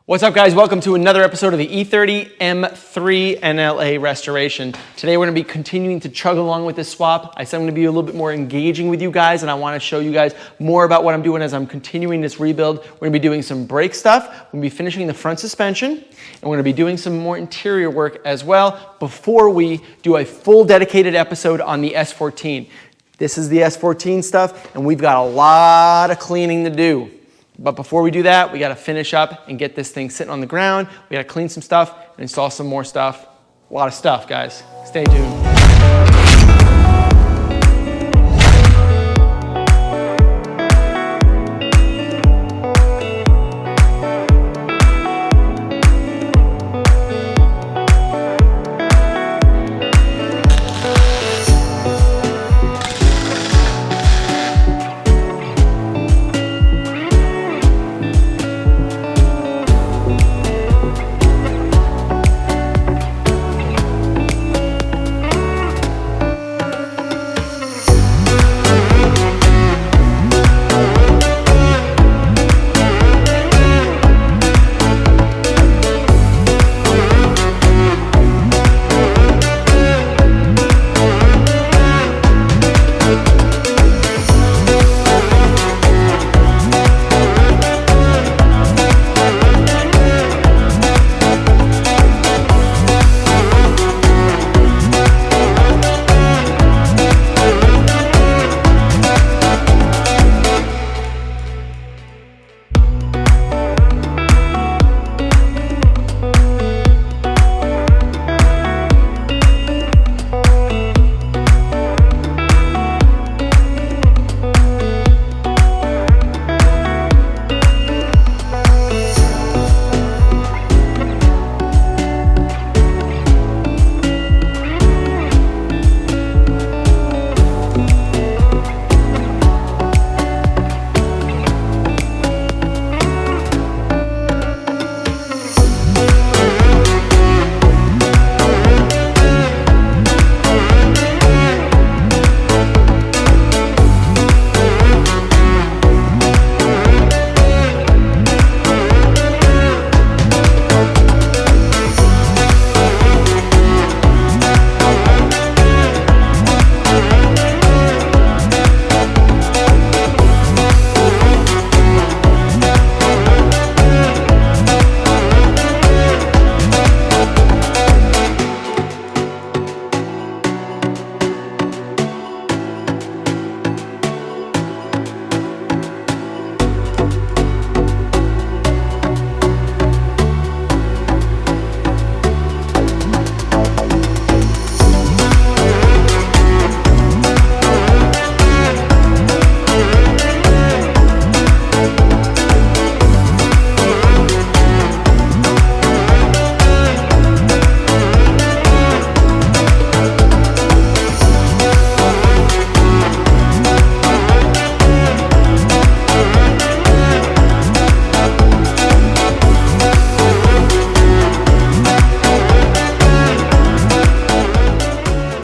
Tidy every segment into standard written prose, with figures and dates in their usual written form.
What's up, guys? Welcome to another episode of the E30 M3 NLA restoration. Today we're going to be continuing to chug along with this swap. I said I'm going to be a little bit more engaging with you guys, and I want to show you guys more about what I'm doing as I'm continuing this rebuild. We're going to be doing some brake stuff. We're going to be finishing the front suspension, and we're going to be doing some more interior work as well before we do a full dedicated episode on the S14. This is the S14 stuff, and we've got a lot of cleaning to do. But before we do that, we got to finish up and get this thing sitting on the ground. We got to clean some stuff and install some more stuff. A lot of stuff, guys. Stay tuned.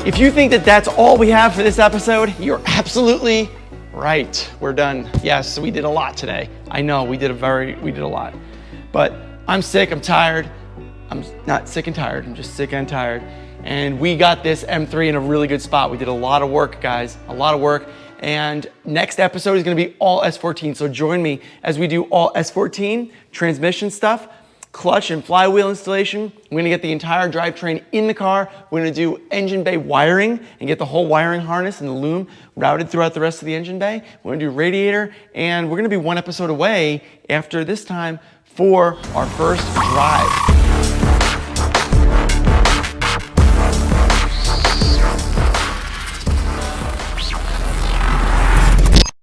If you think that that's all we have for this episode, you're absolutely right. We're done. Yes, we did a lot today. I know we did a lot. But I'm sick, I'm tired. I'm not sick and tired, I'm just sick and tired. And we got this M3 in a really good spot. We did a lot of work, guys, a lot of work. And next episode is gonna be all S14. So join me as we do all S14 transmission stuff, clutch and flywheel installation. We're gonna get the entire drivetrain in the car. We're gonna do engine bay wiring and get the whole wiring harness and the loom routed throughout the rest of the engine bay. We're gonna do radiator, and we're gonna be one episode away after this time for our first drive.